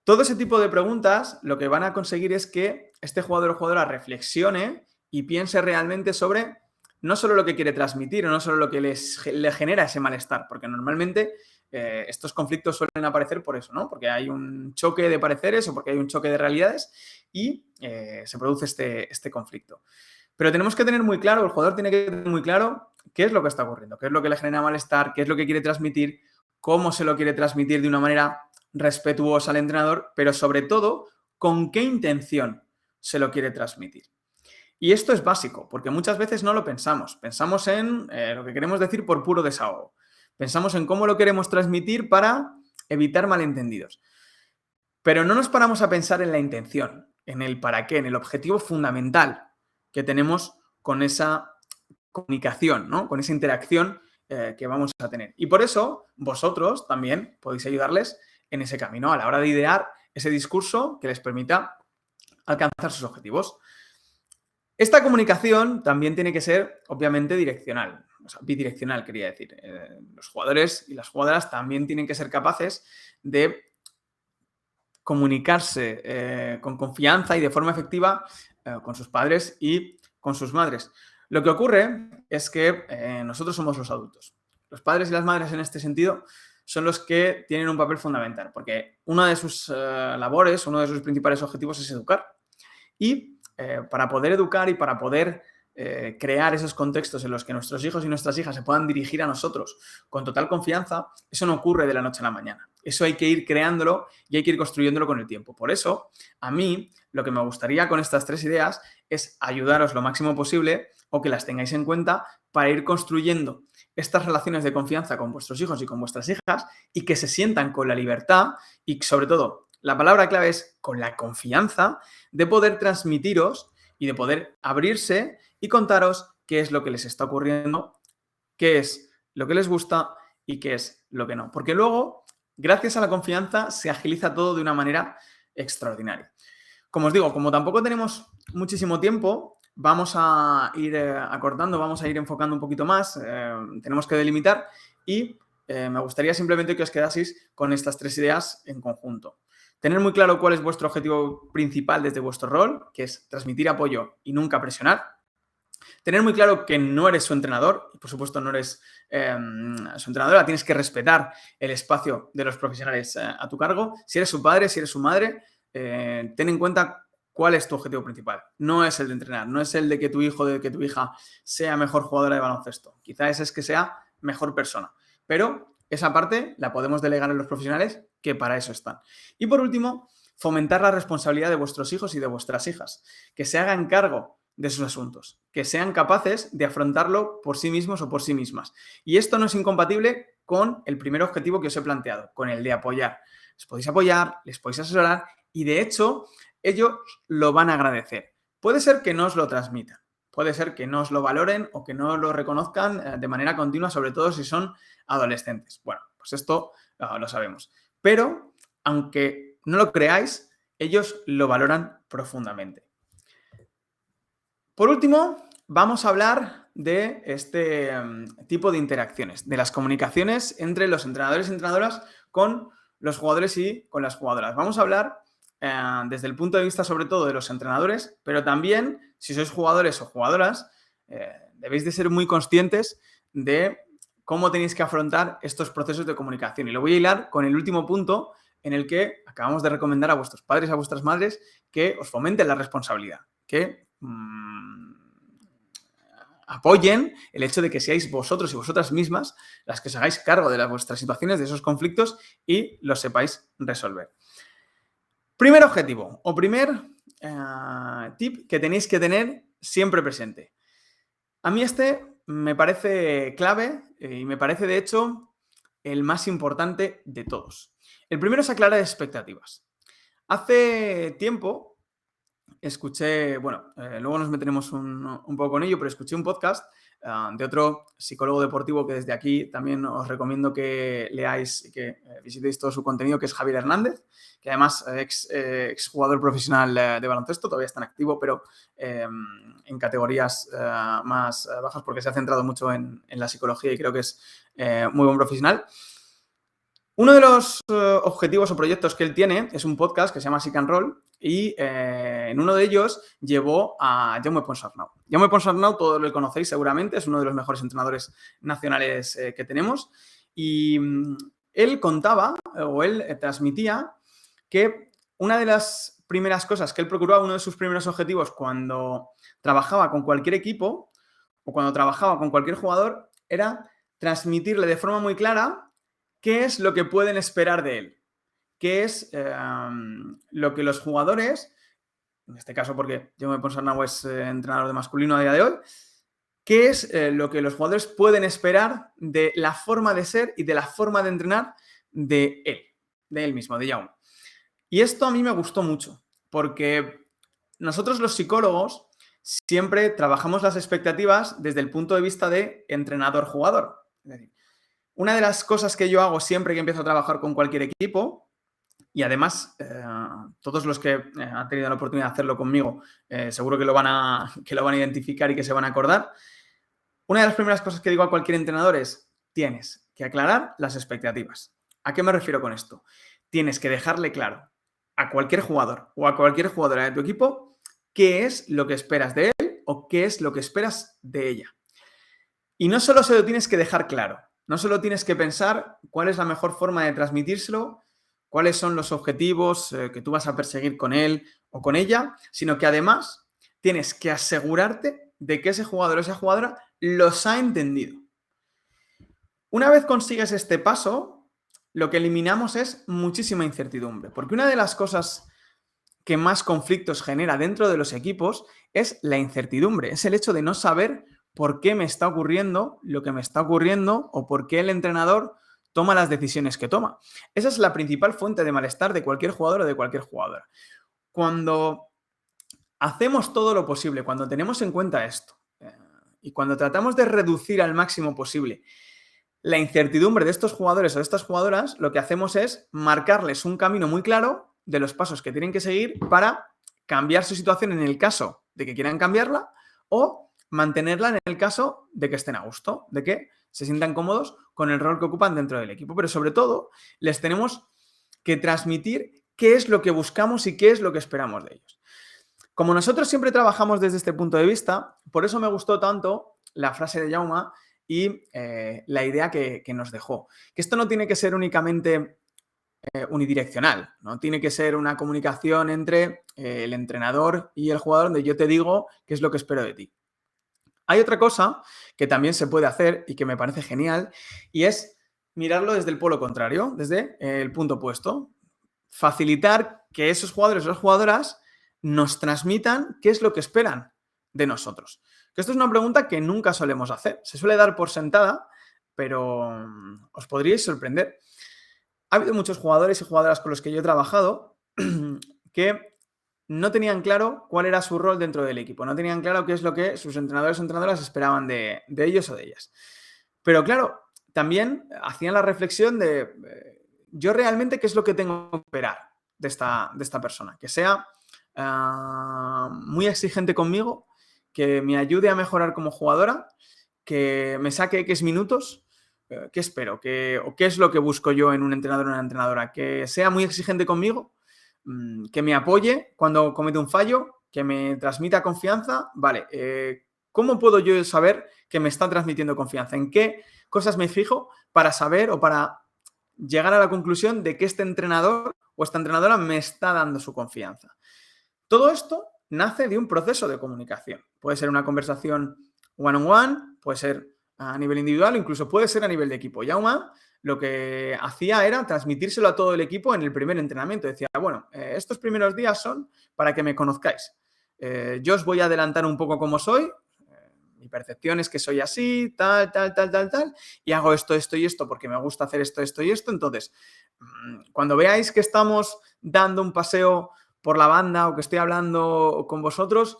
Todo ese tipo de preguntas lo que van a conseguir es que este jugador o jugadora reflexione y piense realmente sobre no solo lo que quiere transmitir o no solo lo que le genera ese malestar, porque normalmente estos conflictos suelen aparecer por eso, ¿no? Porque hay un choque de pareceres o porque hay un choque de realidades y se produce este conflicto. Pero tenemos que tener muy claro, el jugador tiene que tener muy claro qué es lo que está ocurriendo, qué es lo que le genera malestar, qué es lo que quiere transmitir, cómo se lo quiere transmitir de una manera respetuosa al entrenador, pero sobre todo, con qué intención se lo quiere transmitir. Y esto es básico, porque muchas veces no lo pensamos. Pensamos en lo que queremos decir por puro desahogo. Pensamos en cómo lo queremos transmitir para evitar malentendidos. Pero no nos paramos a pensar en la intención, en el para qué, en el objetivo fundamental que tenemos con esa comunicación, ¿no? Con esa interacción que vamos a tener. Y por eso vosotros también podéis ayudarles en ese camino a la hora de idear ese discurso que les permita alcanzar sus objetivos. Esta comunicación también tiene que ser, obviamente, direccional, o sea, bidireccional, quería decir. Los jugadores y las jugadoras también tienen que ser capaces de comunicarse con confianza y de forma efectiva con sus padres y con sus madres. Lo que ocurre es que nosotros somos los adultos. Los padres y las madres en este sentido son los que tienen un papel fundamental, porque una de sus labores, uno de sus principales objetivos es educar. Y para poder educar y para poder crear esos contextos en los que nuestros hijos y nuestras hijas se puedan dirigir a nosotros con total confianza, eso no ocurre de la noche a la mañana. Eso hay que ir creándolo y hay que ir construyéndolo con el tiempo. Por eso, a mí, lo que me gustaría con estas 3 ideas es ayudaros lo máximo posible o que las tengáis en cuenta para ir construyendo estas relaciones de confianza con vuestros hijos y con vuestras hijas y que se sientan con la libertad y, sobre todo, la palabra clave es con la confianza de poder transmitiros y de poder abrirse y contaros qué es lo que les está ocurriendo, qué es lo que les gusta y qué es lo que no. Porque luego, gracias a la confianza, se agiliza todo de una manera extraordinaria. Como os digo, como tampoco tenemos muchísimo tiempo, vamos a ir acortando, vamos a ir enfocando un poquito más, tenemos que delimitar y me gustaría simplemente que os quedaseis con estas 3 ideas en conjunto. Tener muy claro cuál es vuestro objetivo principal desde vuestro rol, que es transmitir apoyo y nunca presionar. Tener muy claro que no eres su entrenador y, por supuesto, no eres su entrenadora. Tienes que respetar el espacio de los profesionales a tu cargo. Si eres su padre, si eres su madre, ten en cuenta cuál es tu objetivo principal. No es el de entrenar, no es el de que tu hijo, de que tu hija sea mejor jugadora de baloncesto. Quizás es que sea mejor persona. Pero esa parte la podemos delegar en los profesionales que para eso están. Y por último, fomentar la responsabilidad de vuestros hijos y de vuestras hijas. Que se hagan cargo de sus asuntos, que sean capaces de afrontarlo por sí mismos o por sí mismas. Y esto no es incompatible con el primer objetivo que os he planteado, con el de apoyar. Les podéis apoyar, les podéis asesorar y, de hecho, ellos lo van a agradecer. Puede ser que no os lo transmitan, puede ser que no os lo valoren o que no lo reconozcan de manera continua, sobre todo si son adolescentes. Bueno, pues esto lo sabemos. Pero, aunque no lo creáis, ellos lo valoran profundamente. Por último, vamos a hablar de este tipo de interacciones, de las comunicaciones entre los entrenadores y entrenadoras con los jugadores y con las jugadoras. Vamos a hablar desde el punto de vista sobre todo de los entrenadores, pero también si sois jugadores o jugadoras, debéis de ser muy conscientes de cómo tenéis que afrontar estos procesos de comunicación. Y lo voy a hilar con el último punto en el que acabamos de recomendar a vuestros padres y a vuestras madres que os fomenten la responsabilidad, que apoyen el hecho de que seáis vosotros y vosotras mismas las que os hagáis cargo de vuestras situaciones, de esos conflictos y los sepáis resolver. Primer objetivo o primer tip que tenéis que tener siempre presente. A mí este me parece clave y me parece, de hecho, el más importante de todos. El primero es aclarar expectativas. Hace tiempo escuché, luego nos meteremos un poco con ello, pero escuché un podcast de otro psicólogo deportivo que desde aquí también os recomiendo que leáis y que visitéis todo su contenido, que es Javier Hernández, que además ex jugador profesional de baloncesto, todavía está en activo, pero en categorías más bajas porque se ha centrado mucho en la psicología y creo que es muy buen profesional. Uno de los objetivos o proyectos que él tiene es un podcast que se llama Sick and Roll y en uno de ellos llevó a Jaume Ponsarnau. Jaume Ponsarnau, todos lo conocéis seguramente, es uno de los mejores entrenadores nacionales que tenemos y él contaba o él transmitía que una de las primeras cosas que él procuraba, uno de sus primeros objetivos cuando trabajaba con cualquier equipo o cuando trabajaba con cualquier jugador era transmitirle de forma muy clara qué es lo que pueden esperar de él, qué es lo que los jugadores, en este caso porque Jaume Ponsarnau es entrenador de masculino a día de hoy, qué es lo que los jugadores pueden esperar de la forma de ser y de la forma de entrenar de él mismo, de Jaume. Y esto a mí me gustó mucho, porque nosotros los psicólogos siempre trabajamos las expectativas desde el punto de vista de entrenador-jugador. Es decir, una de las cosas que yo hago siempre que empiezo a trabajar con cualquier equipo, y además todos los que han tenido la oportunidad de hacerlo conmigo seguro que lo van a identificar y que se van a acordar, una de las primeras cosas que digo a cualquier entrenador es: tienes que aclarar las expectativas. ¿A qué me refiero con esto? Tienes que dejarle claro a cualquier jugador o a cualquier jugadora de tu equipo qué es lo que esperas de él o qué es lo que esperas de ella. Y no solo se lo tienes que dejar claro, no solo tienes que pensar cuál es la mejor forma de transmitírselo, cuáles son los objetivos que tú vas a perseguir con él o con ella, sino que además tienes que asegurarte de que ese jugador o esa jugadora los ha entendido. Una vez consigues este paso, lo que eliminamos es muchísima incertidumbre, porque una de las cosas que más conflictos genera dentro de los equipos es la incertidumbre, es el hecho de no saber por qué me está ocurriendo lo que me está ocurriendo o por qué el entrenador toma las decisiones que toma. Esa es la principal fuente de malestar de cualquier jugador o de cualquier jugadora. Cuando hacemos todo lo posible, cuando tenemos en cuenta esto y cuando tratamos de reducir al máximo posible la incertidumbre de estos jugadores o de estas jugadoras, lo que hacemos es marcarles un camino muy claro de los pasos que tienen que seguir para cambiar su situación en el caso de que quieran cambiarla o mantenerla en el caso de que estén a gusto, de que se sientan cómodos con el rol que ocupan dentro del equipo. Pero sobre todo, les tenemos que transmitir qué es lo que buscamos y qué es lo que esperamos de ellos. Como nosotros siempre trabajamos desde este punto de vista, por eso me gustó tanto la frase de Jaume y la idea que nos dejó. Que esto no tiene que ser únicamente unidireccional, no tiene que ser una comunicación entre el entrenador y el jugador donde yo te digo qué es lo que espero de ti. Hay otra cosa que también se puede hacer y que me parece genial y es mirarlo desde el polo contrario, desde el punto opuesto. Facilitar que esos jugadores o las jugadoras nos transmitan qué es lo que esperan de nosotros? Que esto es una pregunta que nunca solemos hacer. Se suele dar por sentada, pero os podríais sorprender. Ha habido muchos jugadores y jugadoras con los que yo he trabajado que no tenían claro cuál era su rol dentro del equipo, no tenían claro qué es lo que sus entrenadores o entrenadoras esperaban de ellos o de ellas. Pero claro, también hacían la reflexión de yo realmente qué es lo que tengo que esperar de esta persona, que sea muy exigente conmigo, que me ayude a mejorar como jugadora, que me saque X minutos. ¿Qué espero? ¿O qué es lo que busco yo en un entrenador o una entrenadora? Que sea muy exigente conmigo, que me apoye cuando comete un fallo, que me transmita confianza. Vale, ¿cómo puedo yo saber que me está transmitiendo confianza? ¿En qué cosas me fijo para saber o para llegar a la conclusión de que este entrenador o esta entrenadora me está dando su confianza? Todo esto nace de un proceso de comunicación. Puede ser una conversación one-on-one, puede ser a nivel individual o incluso puede ser a nivel de equipo. Jaume lo que hacía era transmitírselo a todo el equipo en el primer entrenamiento. Decía, bueno, estos primeros días son para que me conozcáis. Yo os voy a adelantar un poco cómo soy. Mi percepción es que soy así, tal, y hago esto, esto y esto porque me gusta hacer esto, esto y esto. Entonces, cuando veáis que estamos dando un paseo por la banda o que estoy hablando con vosotros,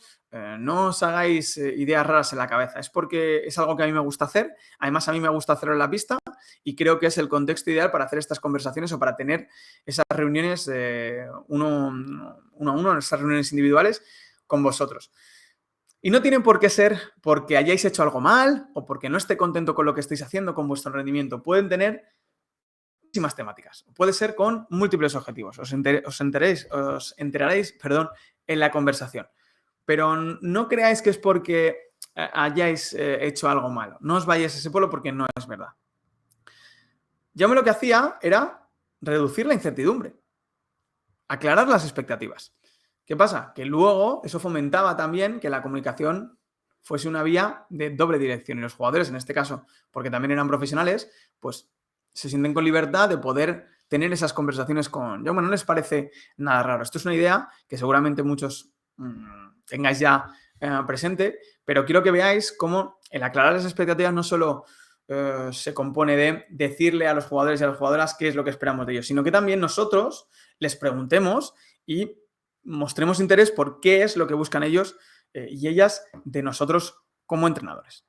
no os hagáis ideas raras en la cabeza. Es porque es algo que a mí me gusta hacer. Además, a mí me gusta hacerlo en la pista y creo que es el contexto ideal para hacer estas conversaciones o para tener esas reuniones uno a uno, esas reuniones individuales con vosotros. Y no tienen por qué ser porque hayáis hecho algo mal o porque no esté contento con lo que estáis haciendo, con vuestro rendimiento. Pueden tener muchísimas temáticas. Puede ser con múltiples objetivos. Os enteraréis en la conversación. Pero no creáis que es porque hayáis hecho algo malo. No os vayáis a ese pueblo porque no es verdad. Jaume lo que hacía era reducir la incertidumbre, aclarar las expectativas. ¿Qué pasa? Que luego eso fomentaba también que la comunicación fuese una vía de doble dirección. Y los jugadores, en este caso, porque también eran profesionales, pues se sienten con libertad de poder tener esas conversaciones con Jaume. No les parece nada raro. Esto es una idea que seguramente muchos tengáis ya presente, pero quiero que veáis cómo el aclarar las expectativas no solo se compone de decirle a los jugadores y a las jugadoras qué es lo que esperamos de ellos, sino que también nosotros les preguntemos y mostremos interés por qué es lo que buscan ellos y ellas de nosotros como entrenadores.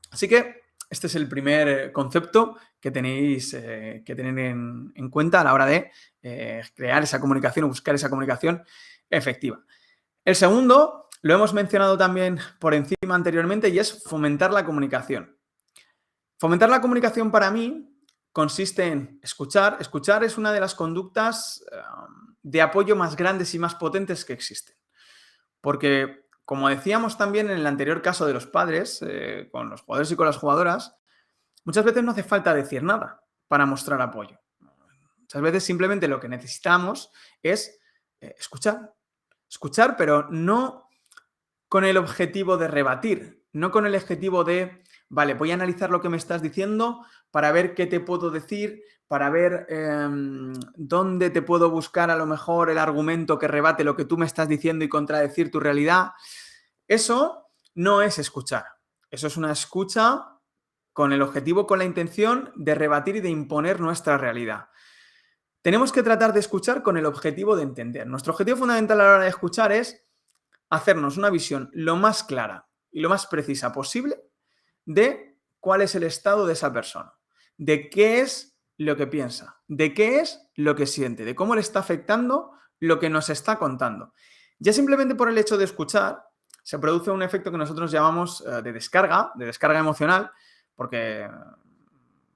Así que este es el primer concepto que tenéis que tener en cuenta a la hora de crear esa comunicación o buscar esa comunicación efectiva. El segundo lo hemos mencionado también por encima anteriormente y es fomentar la comunicación. Fomentar la comunicación para mí consiste en escuchar. Escuchar es una de las conductas de apoyo más grandes y más potentes que existen. Porque, como decíamos también en el anterior caso de los padres, con los jugadores y con las jugadoras, muchas veces no hace falta decir nada para mostrar apoyo. Muchas veces simplemente lo que necesitamos es escuchar. Escuchar, pero no con el objetivo de rebatir, no con el objetivo de, vale, voy a analizar lo que me estás diciendo para ver qué te puedo decir, para ver dónde te puedo buscar a lo mejor el argumento que rebate lo que tú me estás diciendo y contradecir tu realidad. Eso no es escuchar. Eso es una escucha con el objetivo, con la intención de rebatir y de imponer nuestra realidad. Tenemos que tratar de escuchar con el objetivo de entender. Nuestro objetivo fundamental a la hora de escuchar es hacernos una visión lo más clara y lo más precisa posible de cuál es el estado de esa persona, de qué es lo que piensa, de qué es lo que siente, de cómo le está afectando lo que nos está contando. Ya simplemente por el hecho de escuchar se produce un efecto que nosotros llamamos de descarga emocional, porque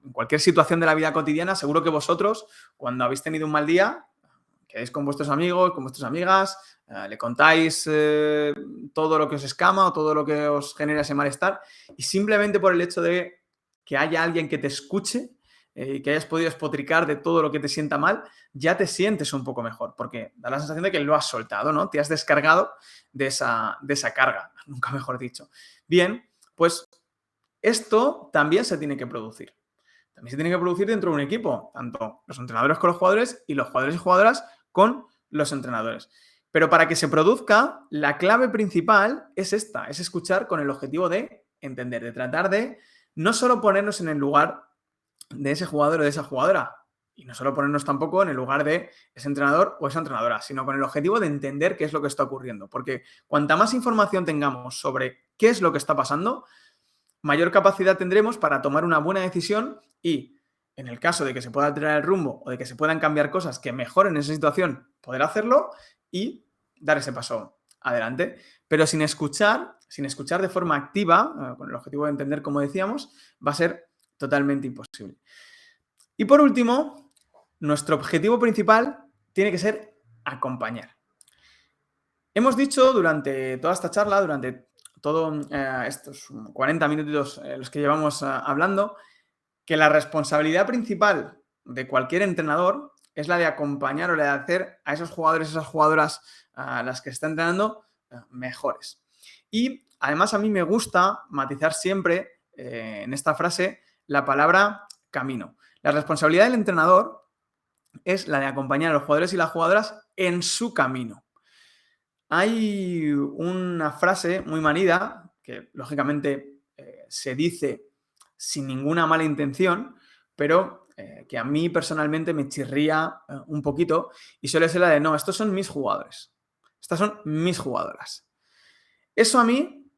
en cualquier situación de la vida cotidiana seguro que vosotros, cuando habéis tenido un mal día, quedáis con vuestros amigos, con vuestras amigas, le contáis todo lo que os escama o todo lo que os genera ese malestar y simplemente por el hecho de que haya alguien que te escuche y que hayas podido despotricar de todo lo que te sienta mal, ya te sientes un poco mejor porque da la sensación de que lo has soltado, ¿no? Te has descargado de esa carga, nunca mejor dicho. Bien, pues esto también se tiene que producir. También se tiene que producir dentro de un equipo, tanto los entrenadores con los jugadores y los jugadores y jugadoras con los entrenadores. Pero para que se produzca, la clave principal es esta, es escuchar con el objetivo de entender, de tratar de no solo ponernos en el lugar de ese jugador o de esa jugadora, y no solo ponernos tampoco en el lugar de ese entrenador o esa entrenadora, sino con el objetivo de entender qué es lo que está ocurriendo. Porque cuanta más información tengamos sobre qué es lo que está pasando, mayor capacidad tendremos para tomar una buena decisión y, en el caso de que se pueda alterar el rumbo o de que se puedan cambiar cosas que mejoren esa situación, poder hacerlo y dar ese paso adelante. Pero sin escuchar de forma activa, con el objetivo de entender, como decíamos, va a ser totalmente imposible. Y por último, nuestro objetivo principal tiene que ser acompañar. Hemos dicho durante toda esta charla, durante todos estos 40 minutitos los que llevamos hablando, que la responsabilidad principal de cualquier entrenador es la de acompañar o la de hacer a esos jugadores, esas jugadoras a las que está entrenando mejores. Y además a mí me gusta matizar siempre en esta frase la palabra camino. La responsabilidad del entrenador es la de acompañar a los jugadores y las jugadoras en su camino. Hay una frase muy manida que lógicamente se dice sin ninguna mala intención, pero que a mí personalmente me chirría un poquito y suele ser la de no, estos son mis jugadores, estas son mis jugadoras. Eso a mí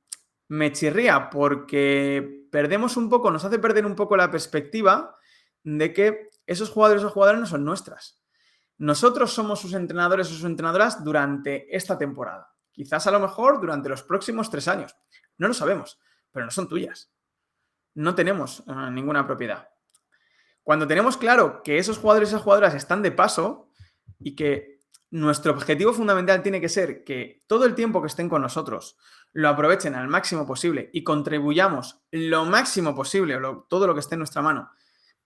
me chirría porque perdemos un poco, nos hace perder un poco la perspectiva de que esos jugadores o jugadoras no son nuestras. Nosotros somos sus entrenadores o sus entrenadoras durante esta temporada. Quizás a lo mejor durante los próximos 3 años. No lo sabemos, pero no son tuyas. No tenemos ninguna propiedad. Cuando tenemos claro que esos jugadores y esas jugadoras están de paso y que nuestro objetivo fundamental tiene que ser que todo el tiempo que estén con nosotros lo aprovechen al máximo posible y contribuyamos lo máximo posible, todo lo que esté en nuestra mano,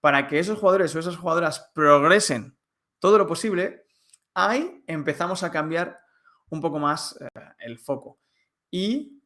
para que esos jugadores o esas jugadoras progresen todo lo posible, ahí empezamos a cambiar un poco más el foco. Y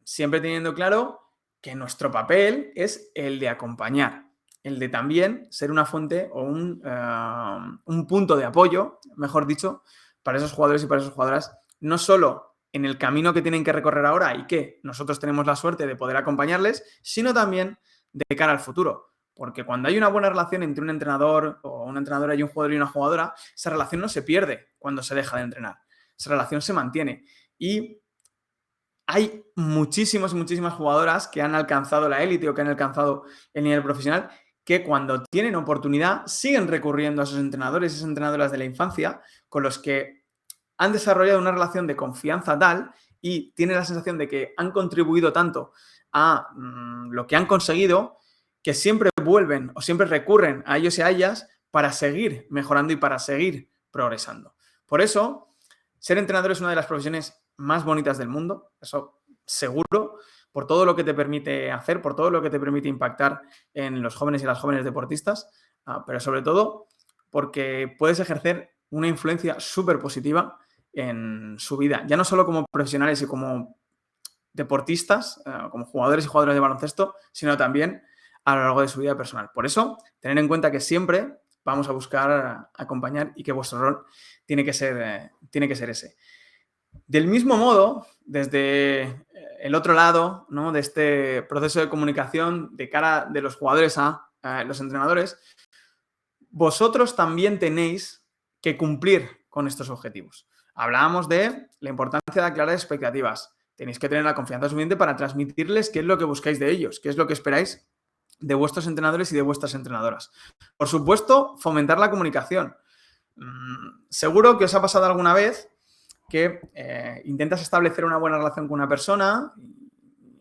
siempre teniendo claro que nuestro papel es el de acompañar, el de también ser una fuente o un punto de apoyo, mejor dicho, para esos jugadores y para esas jugadoras, no solo en el camino que tienen que recorrer ahora y que nosotros tenemos la suerte de poder acompañarles, sino también de cara al futuro. Porque cuando hay una buena relación entre un entrenador o una entrenadora y un jugador y una jugadora, esa relación no se pierde cuando se deja de entrenar. Esa relación se mantiene. Y hay muchísimas jugadoras que han alcanzado la élite o que han alcanzado el nivel profesional que cuando tienen oportunidad siguen recurriendo a esos entrenadores y esas entrenadoras de la infancia con los que han desarrollado una relación de confianza tal y tienen la sensación de que han contribuido tanto a lo que han conseguido que siempre vuelven o siempre recurren a ellos y a ellas para seguir mejorando y para seguir progresando. Por eso, ser entrenador es una de las profesiones más bonitas del mundo, eso seguro, por todo lo que te permite hacer, por todo lo que te permite impactar en los jóvenes y las jóvenes deportistas, pero sobre todo porque puedes ejercer una influencia súper positiva en su vida, ya no solo como profesionales y como deportistas, como jugadores y jugadoras de baloncesto, sino también a lo largo de su vida personal. Por eso, tener en cuenta que siempre vamos a buscar acompañar y que vuestro rol tiene que ser ese. Del mismo modo, desde el otro lado, ¿no?, de este proceso de comunicación de cara de los jugadores a los entrenadores, vosotros también tenéis que cumplir con estos objetivos. Hablábamos de la importancia de aclarar expectativas. Tenéis que tener la confianza suficiente para transmitirles qué es lo que buscáis de ellos, qué es lo que esperáis de vuestros entrenadores y de vuestras entrenadoras. Por supuesto, fomentar la comunicación. Seguro que os ha pasado alguna vez que intentas establecer una buena relación con una persona y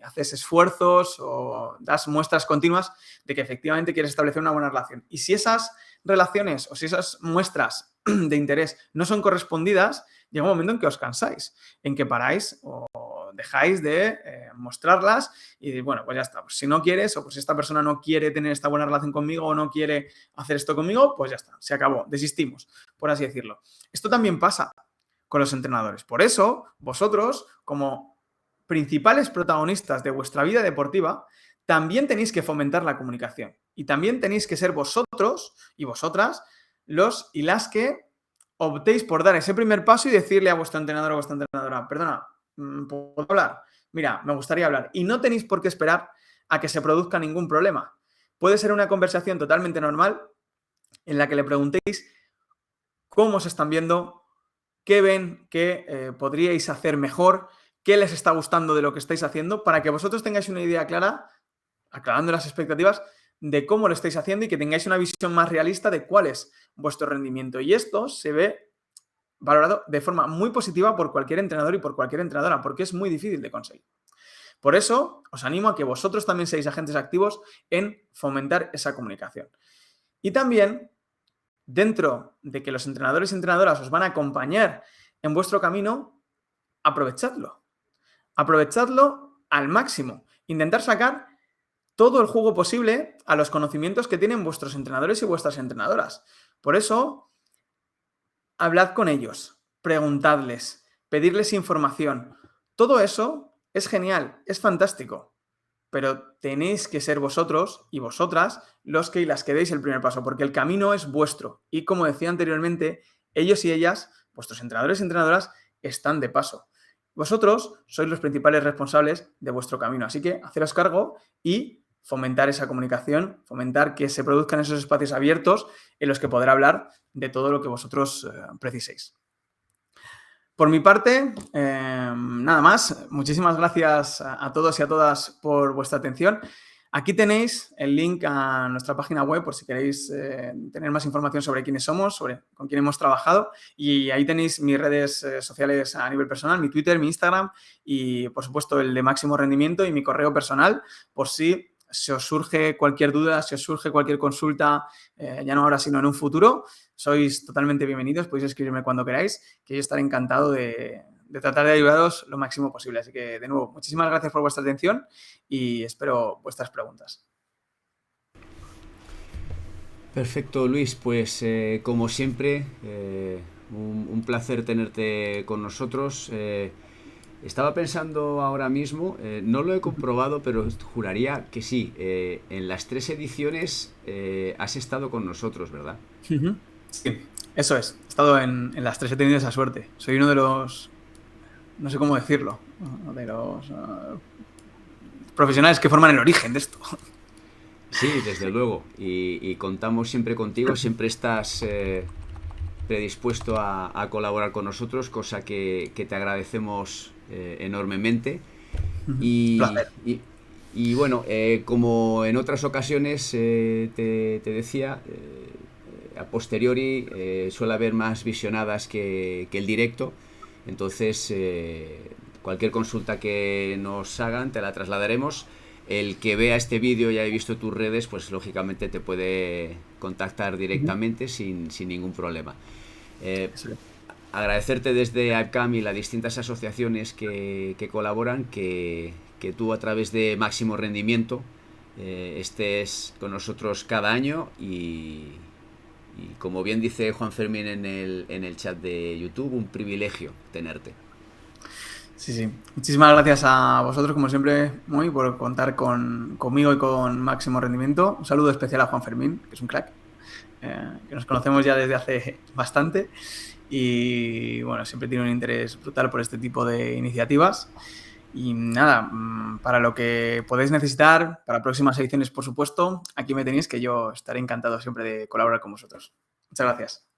haces esfuerzos o das muestras continuas de que efectivamente quieres establecer una buena relación. Y si esas relaciones o si esas muestras de interés no son correspondidas, llega un momento en que os cansáis, en que paráis o dejáis de mostrarlas y bueno, pues ya está. Pues si no quieres o pues si esta persona no quiere tener esta buena relación conmigo o no quiere hacer esto conmigo, pues ya está, se acabó, desistimos, por así decirlo. Esto también pasa con los entrenadores. Por eso, vosotros, como principales protagonistas de vuestra vida deportiva, también tenéis que fomentar la comunicación y también tenéis que ser vosotros y vosotras los y las que optéis por dar ese primer paso y decirle a vuestro entrenador o a vuestra entrenadora, perdona, ¿puedo hablar? Mira, me gustaría hablar. Y no tenéis por qué esperar a que se produzca ningún problema. Puede ser una conversación totalmente normal en la que le preguntéis cómo se están viendo, qué ven que podríais hacer mejor, qué les está gustando de lo que estáis haciendo, para que vosotros tengáis una idea clara, aclarando las expectativas, de cómo lo estáis haciendo y que tengáis una visión más realista de cuál es vuestro rendimiento. Y esto se ve valorado de forma muy positiva por cualquier entrenador y por cualquier entrenadora, porque es muy difícil de conseguir. Por eso, os animo a que vosotros también seáis agentes activos en fomentar esa comunicación. Y también, dentro de que los entrenadores y entrenadoras os van a acompañar en vuestro camino, aprovechadlo. Aprovechadlo al máximo. Intentar sacar todo el jugo posible a los conocimientos que tienen vuestros entrenadores y vuestras entrenadoras. Por eso, hablad con ellos, preguntadles, pedirles información. Todo eso es genial, es fantástico, pero tenéis que ser vosotros y vosotras los que y las que deis el primer paso, porque el camino es vuestro. Y como decía anteriormente, ellos y ellas, vuestros entrenadores y entrenadoras, están de paso. Vosotros sois los principales responsables de vuestro camino, así que haceros cargo y fomentar esa comunicación, fomentar que se produzcan esos espacios abiertos en los que poder hablar de todo lo que vosotros preciséis. Por mi parte, nada más. Muchísimas gracias a todos y a todas por vuestra atención. Aquí tenéis el link a nuestra página web por si queréis tener más información sobre quiénes somos, sobre con quién hemos trabajado. Y ahí tenéis mis redes sociales a nivel personal, mi Twitter, mi Instagram y, por supuesto, el de Máximo Rendimiento y mi correo personal por si os surge cualquier duda, si os surge cualquier consulta, ya no ahora, sino en un futuro. Sois totalmente bienvenidos, podéis escribirme cuando queráis, que yo estaré encantado de tratar de ayudaros lo máximo posible. Así que, de nuevo, muchísimas gracias por vuestra atención y espero vuestras preguntas. Perfecto, Luis. Pues como siempre, un placer tenerte con nosotros. Estaba pensando ahora mismo, no lo he comprobado, pero juraría que sí. En las 3 ediciones has estado con nosotros, ¿verdad? Sí, eso es. He estado en las 3, he tenido esa suerte. Soy uno de los, no sé cómo decirlo, de los profesionales que forman el origen de esto. Sí, desde luego. Y contamos siempre contigo, siempre estás predispuesto a colaborar con nosotros, cosa que te agradecemos enormemente. Y bueno, como en otras ocasiones te decía, a posteriori suele haber más visionadas que el directo. Entonces, cualquier consulta que nos hagan te la trasladaremos. El que vea este vídeo y haya visto tus redes, pues lógicamente te puede contactar directamente sin ningún problema. Agradecerte desde AppCam y las distintas asociaciones que colaboran, que tú a través de Máximo Rendimiento estés con nosotros cada año y como bien dice Juan Fermín en el chat de YouTube, un privilegio tenerte. Sí. Muchísimas gracias a vosotros, como siempre, muy por contar conmigo y con Máximo Rendimiento. Un saludo especial a Juan Fermín, que es un crack, que nos conocemos ya desde hace bastante y, bueno, siempre tiene un interés brutal por este tipo de iniciativas. Y nada, para lo que podéis necesitar, para próximas ediciones, por supuesto, aquí me tenéis, que yo estaré encantado siempre de colaborar con vosotros. Muchas gracias.